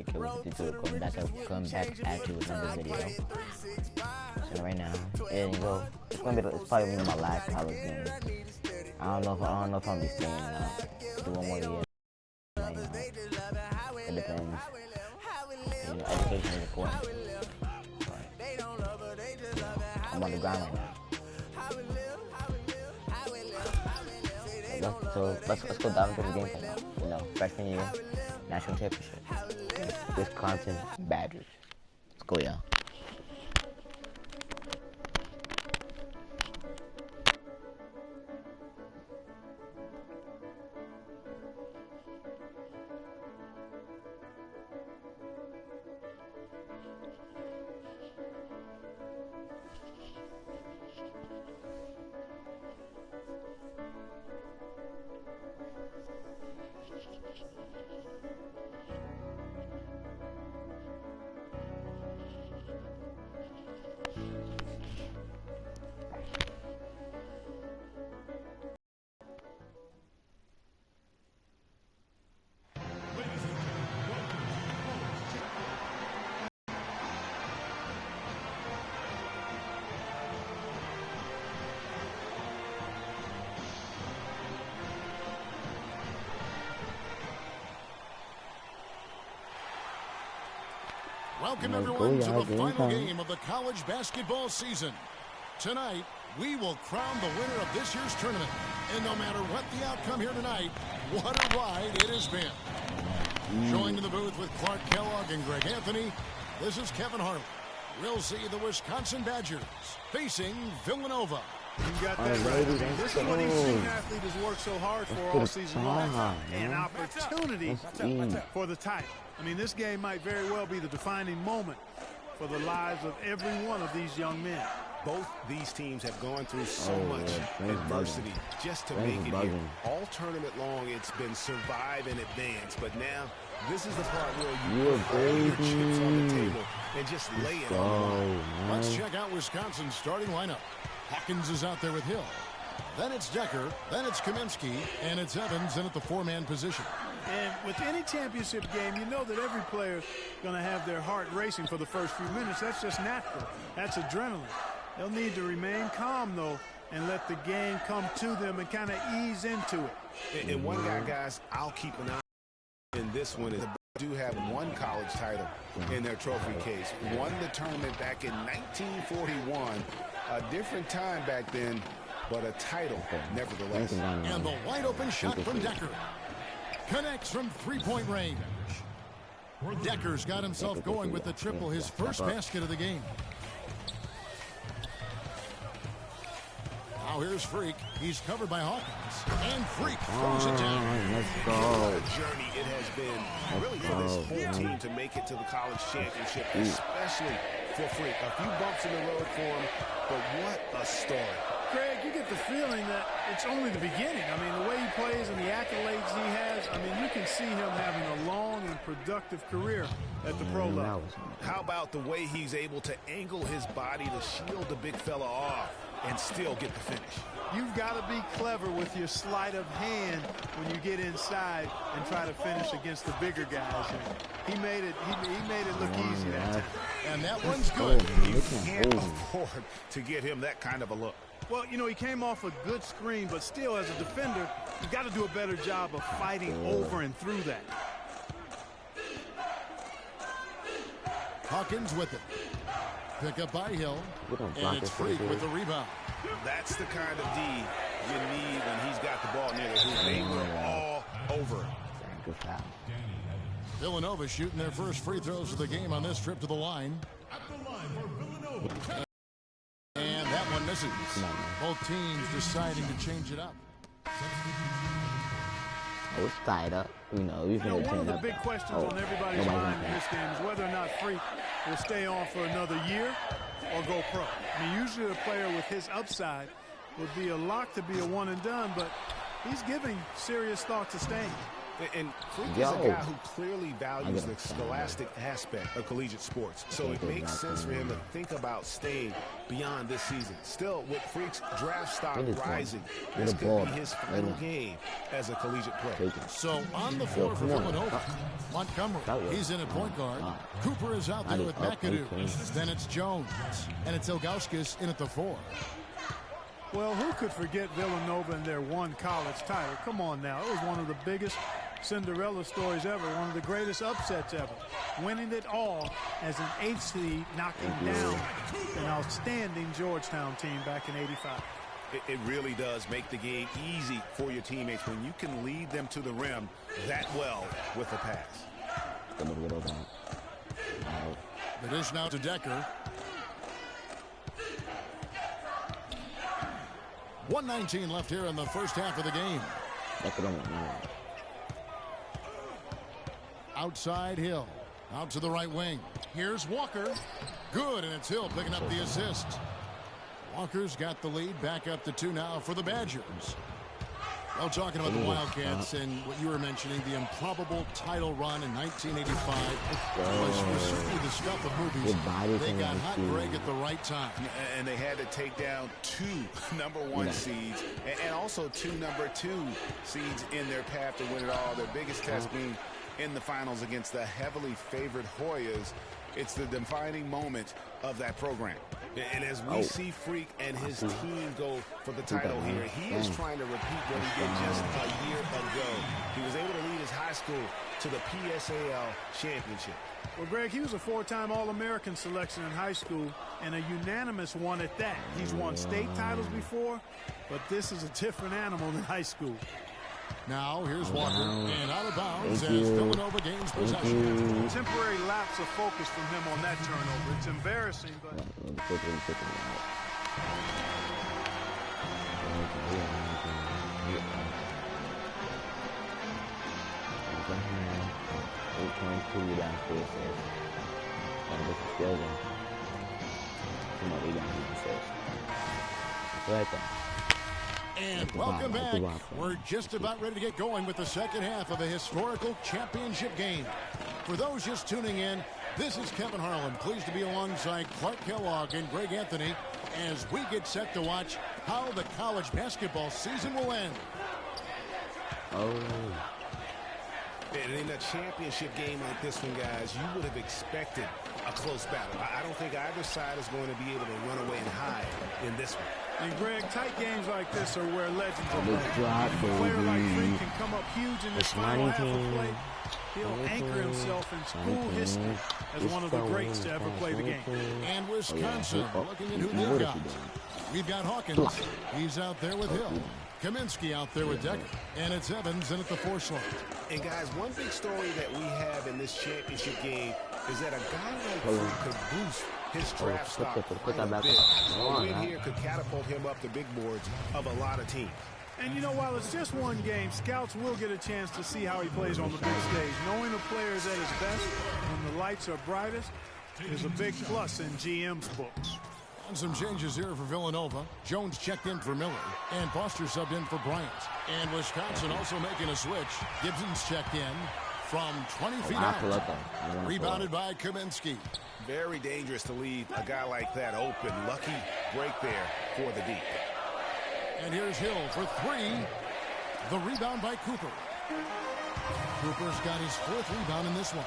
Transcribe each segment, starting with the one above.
come back at you with another video. So right now, there you go. It's probably one of my last college games. I don't know if I'm gonna be staying out. Do one more year. It depends. You know, education is important. I'm on the ground right now. So let's go dive into the game for now. You know, freshman year, national championship. Wisconsin Badgers. Let's go, y'all. Welcome everyone to the final game of the college basketball season. Tonight, we will crown the winner of this year's tournament. And no matter what the outcome here tonight, what a ride it has been. Joined in the booth with Clark Kellogg and Greg Anthony, this is Kevin Harlan. We'll see the Wisconsin Badgers facing Villanova. You got that right. This is what each student athlete has worked so hard for all season long. An opportunity for the title. I mean, this game might very well be the defining moment for the lives of every one of these young men. Both these teams have gone through so much adversity just to make it here. All tournament long, it's been survive and advance. But now, this is the part where you put all your chips on the table and just lay it on. Let's check out Wisconsin's starting lineup. Hawkins is out there with Hill. Then it's Decker, then it's Kaminsky, and it's Evans in at the four-man position. And with any championship game, you know that every player is going to have their heart racing for the first few minutes. That's just natural. That's adrenaline. They'll need to remain calm, though, and let the game come to them and kind of ease into it. And one guy, guys, I'll keep an eye on in this one is they do have one college title in their trophy case. Won the tournament back in 1941. A different time back then, but a title nevertheless. And the wide open shot from Decker. Connects from three-point range. Decker's got himself going with the triple, his first basket of the game. Now here's Freak. He's covered by Hawkins. And Freak throws it down. Let's go. What a journey it has been really for this whole team to make it to the college championship, especially for Freak. A few bumps in the road for him, but what a story. Greg, you get the feeling that it's only the beginning. I mean, the way he plays and the accolades he has, I mean, you can see him having a long and productive career at the pro level. How about the way he's able to angle his body to shield the big fella off and still get the finish? You've got to be clever with your sleight of hand when you get inside and try to finish against the bigger guys. And he made it look easy that time. And that one's good. You can't afford to get him that kind of a look. Well, you know, he came off a good screen, but still, as a defender, you've got to do a better job of fighting over and through that. Hawkins with it. Pick up by Hill. And it's Freak with the rebound. That's the kind of D you need when he's got the ball near the hoop. They were all over. Good foul. Villanova shooting their first free throws of the game on this trip to the line. And that one misses. Both teams deciding to change it up. It's tied up. You know, one of the big questions on everybody's mind in this game is whether or not Freak will stay on for another year or go pro. I mean, usually a player with his upside would be a lock to be a one and done, but he's giving serious thought to staying. And Freak is a guy who clearly values the scholastic aspect of collegiate sports. So it makes sense for him to think about staying beyond this season. Still, with Freak's draft stock rising, this could be his final game as a collegiate player. So on the floor for Villanova, Montgomery, he's in at point guard. Cooper is out there with McAdoo. Then it's Jones. And it's Ilgauskas in at the 4. Well, who could forget Villanova and their one college title? Come on now. It was one of the biggest Cinderella stories ever, one of the greatest upsets ever. Winning it all as an 8th seed, knocking down an outstanding Georgetown team back in '85. It really does make the game easy for your teammates when you can lead them to the rim that well with the pass. The dish now to Decker. 1:19 left here in the first half of the game. Outside Hill. Out to the right wing. Here's Walker. Good, and it's Hill picking up the assist. Walker's got the lead. Back up to 2 now for the Badgers. Well, talking about the Wildcats and what you were mentioning, the improbable title run in 1985 was certainly the stuff of movies. They got hot break at the right time. And they had to take down 2 number-1 seeds and also 2 number-2 seeds in their path to win it all. Their biggest test being in the finals against the heavily favored Hoyas. It's the defining moment of that program. And as we see Freak and his team go for the title here, he is trying to repeat what he did just a year ago. He was able to lead his high school to the PSAL championship. Well, Greg, he was a 4-time All-American selection in high school and a unanimous one at that. He's won state titles before, but this is a different animal than high school. Now, here's Walker, and out of bounds as Villanova gains possession. Temporary lapse of focus from him on that turnover. It's embarrassing, but... And welcome back. We're just about ready to get going with the second half of a historical championship game. For those just tuning in, this is Kevin Harlan, pleased to be alongside Clark Kellogg and Greg Anthony as we get set to watch how the college basketball season will end. And in a championship game like this one, guys, you would have expected a close battle. I don't think either side is going to be able to run away and hide in this one. And Greg, tight games like this are where legends are made. A player like Freak can come up huge in this final half of play. He'll anchor himself in school history as one of the greats to ever play the game. And Wisconsin looking at who they've got. We've got Hawkins. He's out there with Hill. Kaminsky out there with Decker. And it's Evans in at the 4 slot. And guys, one big story that we have in this championship game is that a guy like Freak could boost his draft stock quite a bit. A win here could catapult him up the big boards of a lot of teams. And you know, while it's just one game, scouts will get a chance to see how he plays on the big stage. Knowing a player is at his best when the lights are brightest is a big plus in GM's books. And some changes here for Villanova. Jones checked in for Miller, and Foster subbed in for Bryant. And Wisconsin also making a switch. Gibson's checked in from 20 feet out. Rebounded by Kaminsky. Very dangerous to leave a guy like that open. Lucky break there for the deep. And here's Hill for 3. The rebound by Cooper. Cooper's got his 4th rebound in this one.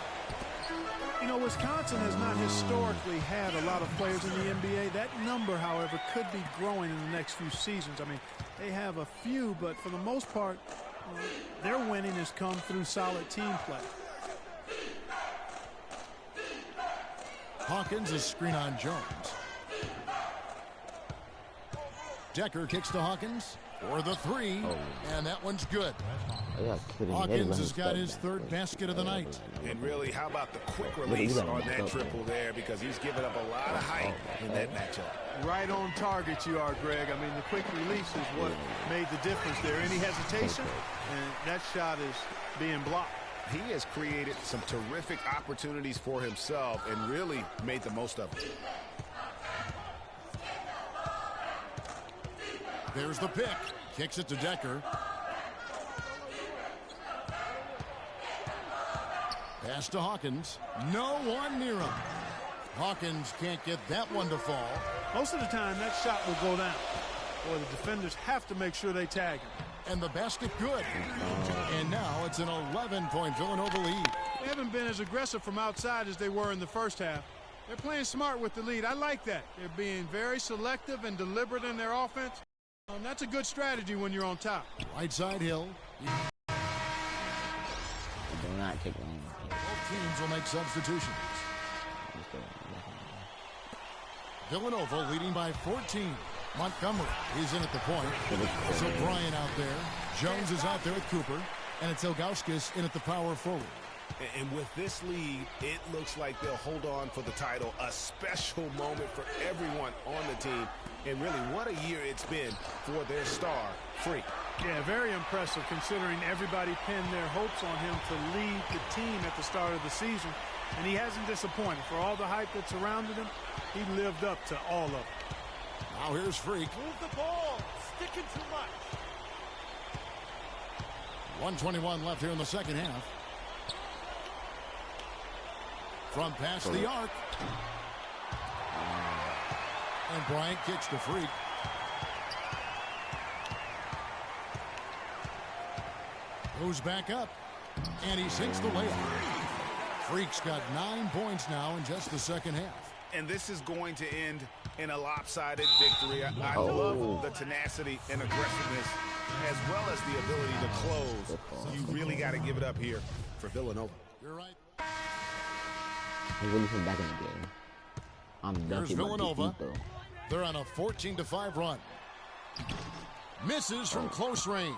You know, Wisconsin has not historically had a lot of players in the NBA. That number, however, could be growing in the next few seasons. I mean, they have a few, but for the most part, their winning has come through solid team play. Hawkins is screen on Jones. Decker kicks to Hawkins for the 3, and that one's good. Hawkins has got his 3rd basket of the night. And really, how about the quick release on that triple there, because he's given up a lot of height in that matchup. Right on target you are, Greg. I mean, the quick release is what made the difference there. Any hesitation, and that shot is being blocked. He has created some terrific opportunities for himself and really made the most of it. There's the pick. Kicks it to Decker. Pass to Hawkins. No one near him. Hawkins can't get that one to fall. Most of the time, that shot will go down. Boy, the defenders have to make sure they tag him. And the basket good. And now it's an 11-point Villanova lead. They haven't been as aggressive from outside as they were in the first half. They're playing smart with the lead. I like that. They're being very selective and deliberate in their offense. And that's a good strategy when you're on top. Right side Hill. Do not take long. Both teams will make substitutions. Villanova leading by 14. Montgomery is in at the point. It's O'Brien out there. Jones is out there with Cooper. And it's Ilgauskas in at the power forward. And with this lead, it looks like they'll hold on for the title. A special moment for everyone on the team. And really, what a year it's been for their star, Freak. Yeah, very impressive considering everybody pinned their hopes on him to lead the team at the start of the season. And he hasn't disappointed. For all the hype that surrounded him, he lived up to all of it. Now here's Freak. Move the ball. Sticking too much. 1:21 left here in the second half. From past the arc. And Bryant kicks to Freak. Goes back up. And he sinks the layup. Freak's got 9 points now in just the second half. And this is going to end in a lopsided victory. I love the tenacity and aggressiveness as well as the ability to close. You really got to give it up here for Villanova. You're right. He's really from back in the game. I'm Here's Villanova. Though. They're on a 14-5 run. Misses from close range.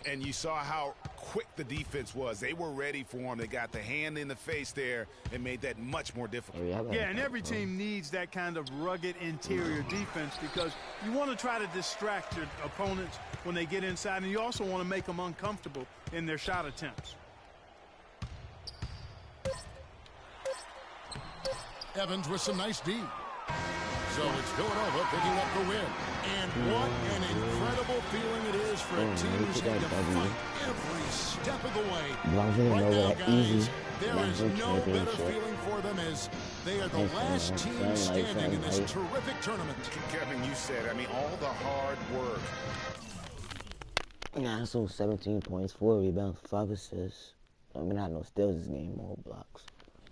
And you saw how quick the defense was. They were ready for him. They got the hand in the face there and made that much more difficult. Yeah, and every team needs that kind of rugged interior defense because you want to try to distract your opponents when they get inside, and you also want to make them uncomfortable in their shot attempts. Evans with some nice D. So it's Villanova picking up the win. And what an incredible feeling it is for a team who's had to fight every step of the way. Right now, guys, there is no better feeling for them as they are the last team standing in this terrific tournament. Kevin, you said, I mean, all the hard work. Yeah, so 17 points, 4 rebounds, 5 assists. I mean, I had no steals this game, more blocks.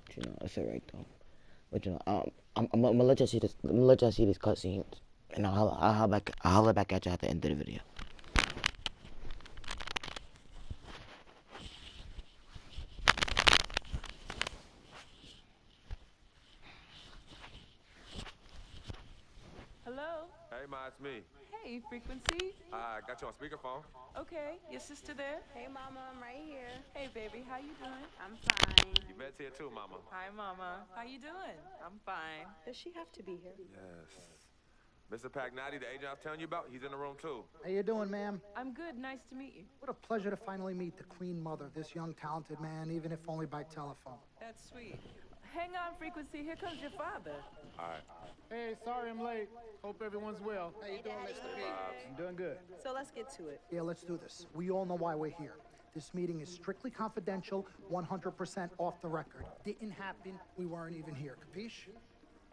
But, you know, that's it right though. But you know, I'm gonna let y'all see this. I'm gonna let y'all see these cutscenes, and I'll holler back at you at the end of the video. Hello. Hey, Ma, it's me. Hey, Frequency. I got you on speakerphone. Okay, your sister there? Hey, Mama, I'm right here. Hey, baby, how you doing? I'm fine. Yvette's here too, Mama. Hi, Mama. How you doing? I'm fine. Does she have to be here? Yes. Mr. Pagnotti, the agent I was telling you about, he's in the room too. How you doing, ma'am? I'm good. Nice to meet you. What a pleasure to finally meet the queen mother of this young, talented man, even if only by telephone. That's sweet. Hang on, Frequency. Here comes your father. All right. Hey, sorry I'm late. Hope everyone's well. How you doing, Mr. P? I'm doing good. So let's get to it. Yeah, let's do this. We all know why we're here. This meeting is strictly confidential, 100% off the record. Didn't happen. We weren't even here. Capiche?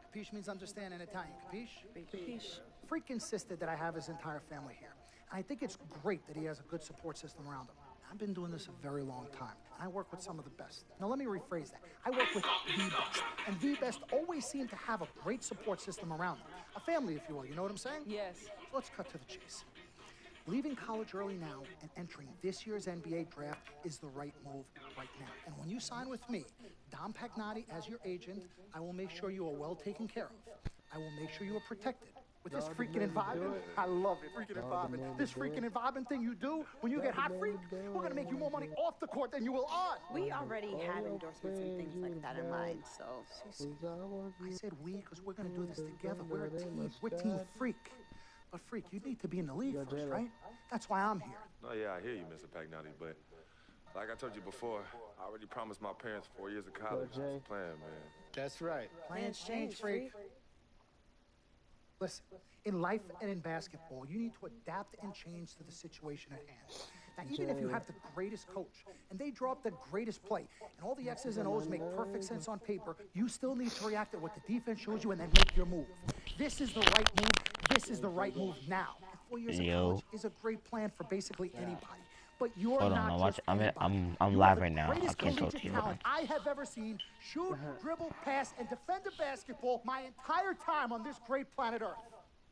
Capiche means understand in Italian. Capiche? Capiche. Freak insisted that I have his entire family here. And I think it's great that he has a good support system around him. I've been doing this a very long time. I work with some of the best. Now, let me rephrase that. I work with the best. And the best always seem to have a great support system around them. A family, if you will. You know what I'm saying? Yes. So let's cut to the chase. Leaving college early now and entering this year's NBA draft is the right move right now. And when you sign with me, Dom Pagnotti, as your agent, I will make sure you are well taken care of. I will make sure you are protected. With this freaking environment, I love it, freaking environment. This freaking environment thing you do when you get hot, freak, we're gonna make you more money off the court than you will on. We already have endorsements and things like that in mind, so. I said we because we're gonna do this together. We're a team. We're Team Freak. But Freak, you need to be in the league first, right? That's why I'm here. No, yeah, I hear you, Mr. Pagnotti, but like I told you before, I already promised my parents 4 years of college. That's the plan, man. That's right. Plans change, Freak. Listen, in life and in basketball, you need to adapt and change to the situation at hand. Now, even if you have the greatest coach and they draw up the greatest play and all the X's and O's make perfect sense on paper, you still need to react to what the defense shows you and then make your move. This is the right move. This is the right move now. And 4 years of college is a great plan for basically anybody. But you're Hold not on, just I'm live right now. I can't talk to you. Talent I have ever seen shoot, dribble, pass, and defend a basketball my entire time on this great planet Earth.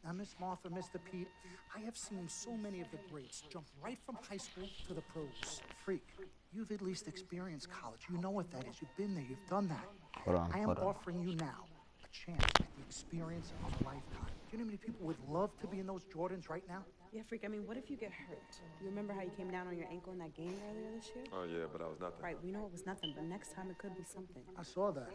Now, Miss Martha, Mr. Pete, I have seen so many of the greats jump right from high school to the pros. Freak, you've at least experienced college. You know what that is. You've been there. You've done that. I am offering you now a chance at the experience of a lifetime. Do you know how many people would love to be in those Jordans right now? Yeah, Freak, I mean, what if you get hurt? You remember how you came down on your ankle in that game earlier this year? Oh, yeah, but that was nothing. Right, we know it was nothing, but next time it could be something. I saw that.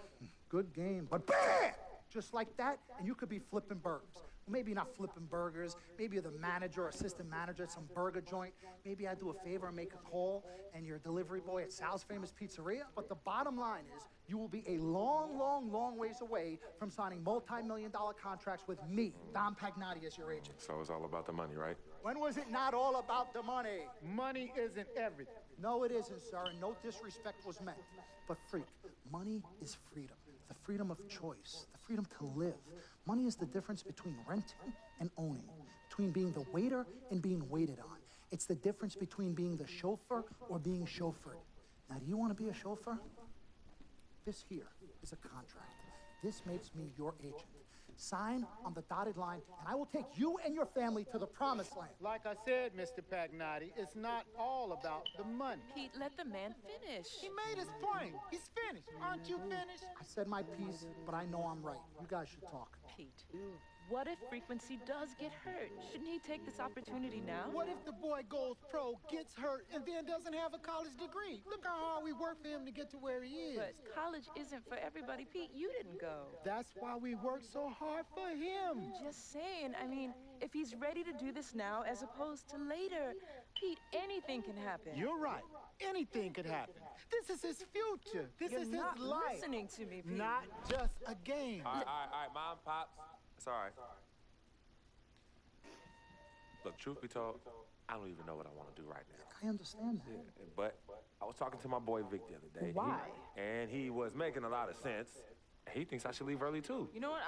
Good game, but bam! Just like that, and you could be flipping burgers. Well, maybe not flipping burgers. Maybe you're the manager or assistant manager at some burger joint. Maybe I do a favor and make a call, and you're a delivery boy at Sal's Famous Pizzeria. But the bottom line is, you will be a long, long, long ways away from signing multi-million-dollar contracts with me, Dom Pagnotti, as your agent. So it's all about the money, right? When was it not all about the money? Money isn't everything. No, it isn't, sir, and no disrespect was meant. But freak, money is freedom. The freedom of choice, the freedom to live. Money is the difference between renting and owning, between being the waiter and being waited on. It's the difference between being the chauffeur or being chauffeured. Now, do you want to be a chauffeur? This here is a contract. This makes me your agent. Sign on the dotted line, and I will take you and your family to the promised land. Like I said, Mr. Pagnotti, it's not all about the money. Pete, let the man finish. He made his point. He's finished. Aren't you finished? I said my piece, but I know I'm right. You guys should talk. Pete, what if Frequency does get hurt? Shouldn't he take this opportunity now? What if the boy goes pro, gets hurt, and then doesn't have a college degree? Look how hard we work for him to get to where he is. But college isn't for everybody. Pete, you didn't go. That's why we work so hard for him. Just saying. I mean, if he's ready to do this now as opposed to later, Pete, anything can happen. You're right. Anything could happen. This is his future. This is his life. You're not listening to me, Pete. Not just a game. All right, Mom, Pops. It's all right. Look, truth be told, I don't even know what I want to do right now. I understand that. Yeah, but I was talking to my boy Vic the other day. Why? And he was making a lot of sense. He thinks I should leave early, too. You know what?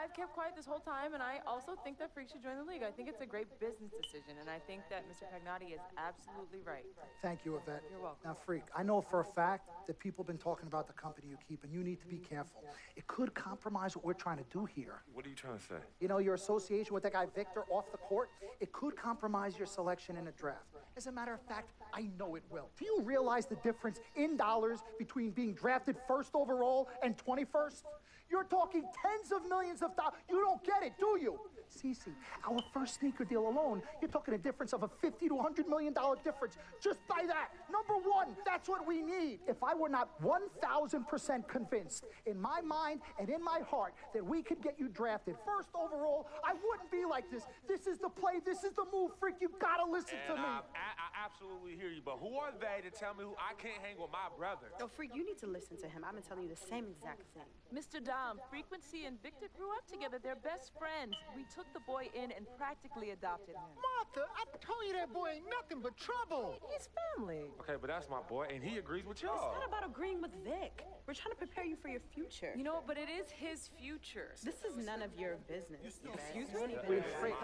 I've kept quiet this whole time, and I also think that Freak should join the league. I think it's a great business decision, and I think that Mr. Pagnotti is absolutely right. Thank you, Yvette. You're welcome. Now, Freak, I know for a fact that people have been talking about the company you keep, and you need to be careful. It could compromise what we're trying to do here. What are you trying to say? You know, your association with that guy Victor off the court, it could compromise your selection in a draft. As a matter of fact, I know it will. Do you realize the difference in dollars between being drafted first overall and 21st? You're talking tens of millions of dollars. You don't get it, do you? Cece, our first sneaker deal alone, you're talking a difference of a $50 to $100 million difference just by that. Number one, that's what we need. If I were not 1,000% convinced in my mind and in my heart that we could get you drafted first overall, I wouldn't be like this. This is the play. This is the move, Freak. You gotta listen to me. I absolutely hear you, but who are they to tell me who I can't hang with my brother? Oh, Freak, you need to listen to him. I've been telling you the same exact thing. Mr. Dom, Frequency and Victor grew up together. They're best friends. We took the boy in and practically adopted him. Martha, I told you that boy ain't nothing but trouble. He's family. Okay, but that's my boy, and he agrees with It's y'all. not about agreeing with Vic. We're trying to prepare you for your future. You know, but it is his future. This is none of your business. Excuse me? Freak,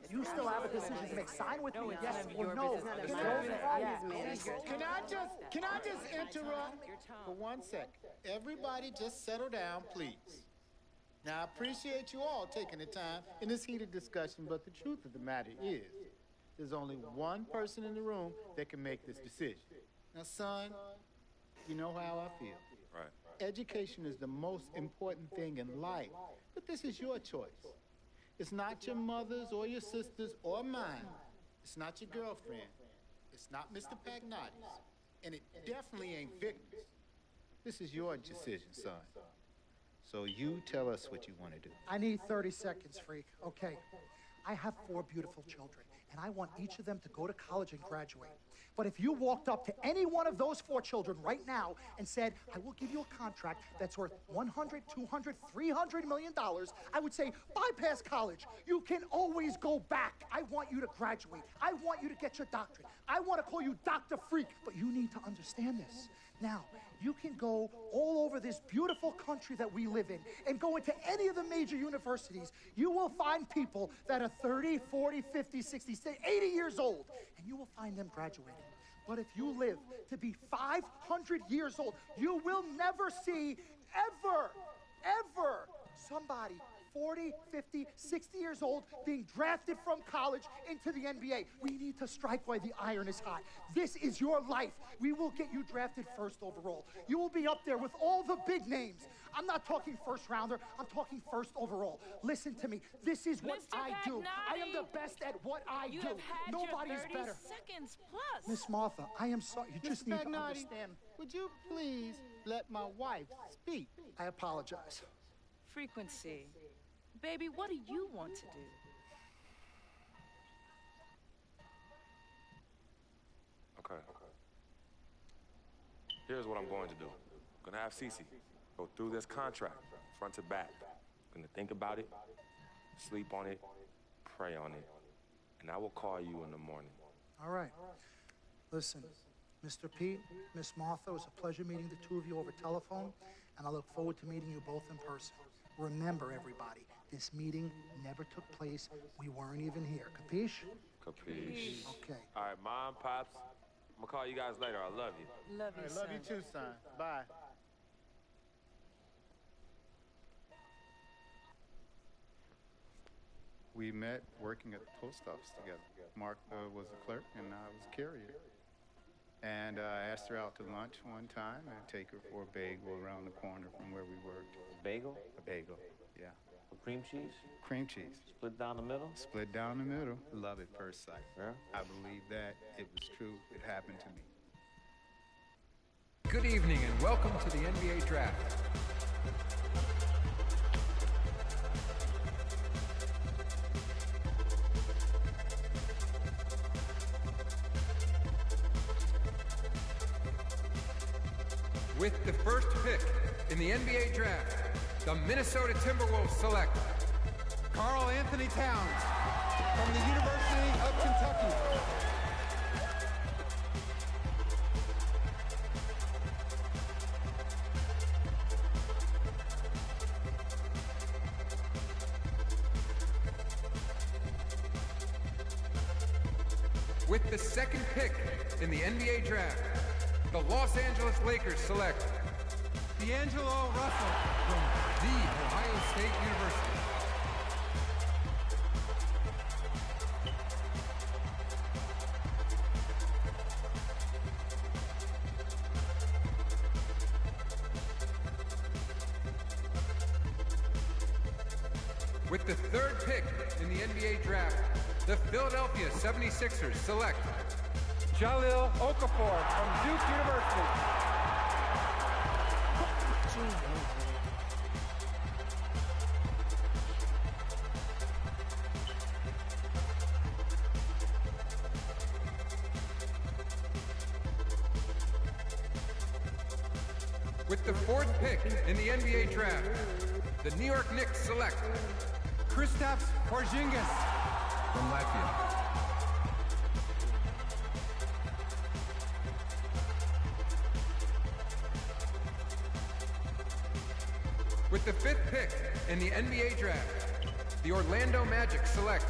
you still have a decision to make. Sign with me, yes or no. Can I just interrupt for 1 second? Everybody just settle down, please. Now, I appreciate you all taking the time in this heated discussion, but the truth of the matter is, there's only one person in the room that can make this decision. Now, son, you know how I feel. Right. Education is the most important thing in life, but this is your choice. It's not your mother's or your sister's or mine. It's not your girlfriend. It's not Mr. Pagnotti's. And it definitely ain't Victor's. This is your decision, son. So you tell us what you want to do. I need 30 seconds, Freak. Okay. I have 4 beautiful children, and I want each of them to go to college and graduate. But if you walked up to any one of those 4 children right now and said, I will give you a contract that's worth $100, $200, $300 million, I would say, bypass college. You can always go back. I want you to graduate. I want you to get your doctorate. I want to call you Dr. Freak. But you need to understand this. Now, you can go all over this beautiful country that we live in and go into any of the major universities. You will find people that are 30, 40, 50, 60, 80 years old, and you will find them graduating. But if you live to be 500 years old, you will never see ever somebody 40, 50, 60 years old being drafted from college into the NBA. We need to strike while the iron is hot. This is your life. We will get you drafted first overall. You will be up there with all the big names. I'm not talking first rounder. I'm talking first overall. Listen to me. This is what I do. I am the best at what I do. Nobody is better. Seconds plus. Miss Martha, I am sorry. You just need to understand. Would you please let my wife speak? I apologize. Frequency. Baby, what do you want to do? Okay. Here's what I'm going to do. I'm gonna have Cece go through this contract, front to back. I'm gonna think about it, sleep on it, pray on it, and I will call you in the morning. All right. Listen, Mr. Pete, Miss Martha, it was a pleasure meeting the two of you over telephone, and I look forward to meeting you both in person. Remember, everybody, this meeting never took place. We weren't even here. Capiche? Capiche. Okay. All right, Mom, Pops, I'm gonna call you guys later. I love you. Love you, son. Love you too, son. Bye. We met working at the post office together. Mark was a clerk and I was a carrier. And I asked her out to lunch one time and take her for a bagel around the corner from where we worked. Bagel? A bagel, yeah. With cream cheese? Cream cheese. Split down the middle? Split down the middle. Love at first sight. Yeah? I believe that it was true. It happened to me. Good evening and welcome to the NBA Draft. With the first pick in the NBA Draft, the Minnesota Timberwolves select Karl Anthony Towns from the University of Kentucky. With the second pick in the NBA Draft, the Los Angeles Lakers select D'Angelo Russell from The Ohio State University. With the third pick in the NBA Draft, the Philadelphia 76ers select Jahlil Okafor from Duke University. With the fourth pick in the NBA Draft, the New York Knicks select Kristaps Porzingis from Latvia. With the fifth pick in the NBA Draft, the Orlando Magic select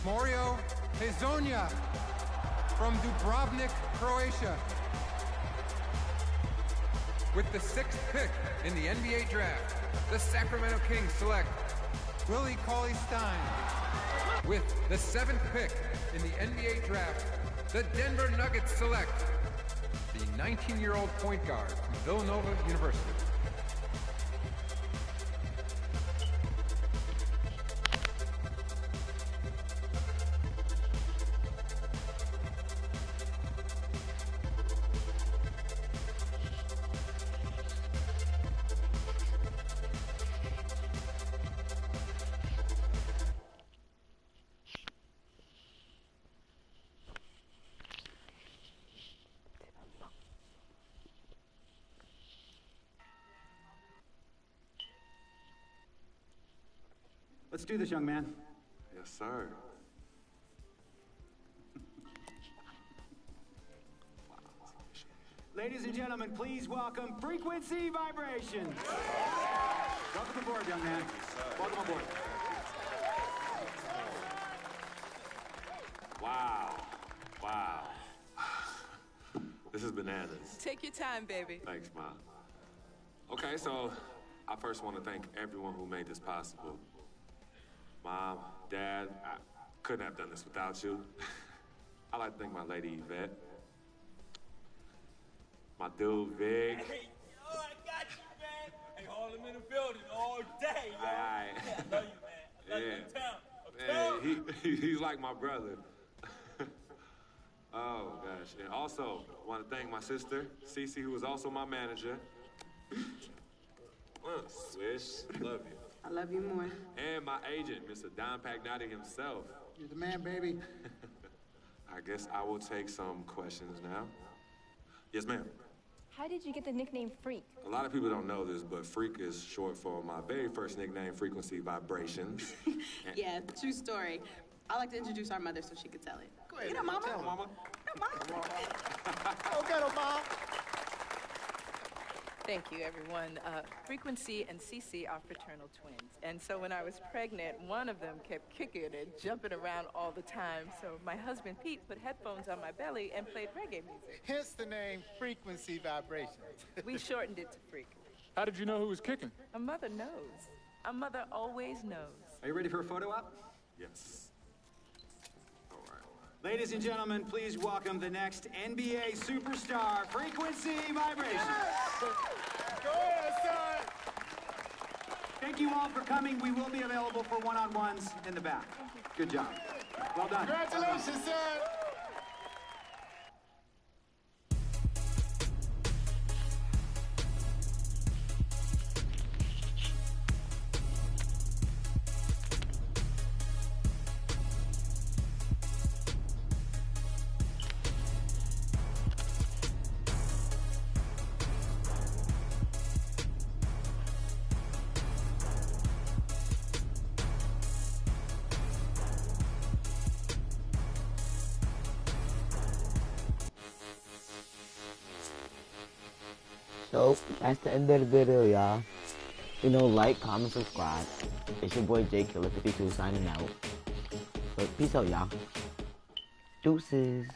Mario Hezonja from Dubrovnik, Croatia. With the sixth pick in the NBA Draft, the Sacramento Kings select Willie Cauley-Stein. With the seventh pick in the NBA Draft, the Denver Nuggets select the 19-year-old point guard from Villanova University. Let's do this, young man. Yes, sir. Ladies and gentlemen, please welcome Frequency Vibration. Welcome aboard, young man. Welcome aboard. Wow. Wow. This is bananas. Take your time, baby. Thanks, Mom. Okay, so I first want to thank everyone who made this possible. Mom, Dad, I couldn't have done this without you. I'd like to thank my lady Yvette. My dude, Vig. Hey, yo, I got you, man. Hey, Harlem in the building all day, yo. Aye. Yeah, I love you, man. Love you, town. He's like my brother. Oh, gosh. And also, I want to thank my sister, Cece, who is also my manager. Swish, love you. I love you more. And my agent, Mr. Don Pagnotti himself. You're the man, baby. I guess I will take some questions now. Yes, ma'am. How did you get the nickname Freak? A lot of people don't know this, but Freak is short for my very first nickname, Frequency Vibrations. Yeah, true story. I like to introduce our mother so she could tell it. Go ahead. You know, Mama. Tell Mama. You know, Mama. Go get her, Mom. Thank you, everyone. Frequency and Cece are fraternal twins. And so when I was pregnant, one of them kept kicking and jumping around all the time. So my husband, Pete, put headphones on my belly and played reggae music. Hence the name Frequency Vibration. We shortened it to Freak. How did you know who was kicking? A mother knows. A mother always knows. Are you ready for a photo op? Yes. Ladies and gentlemen, please welcome the next NBA superstar, Frequency Vibration. Go ahead, son. Thank you all for coming. We will be available for one-on-ones in the back. Good job. Well done. Congratulations, son. So, that's the end of the video, y'all. You know, like, comment, subscribe. It's your boy JKiller52 signing out. But peace out, y'all. Deuces.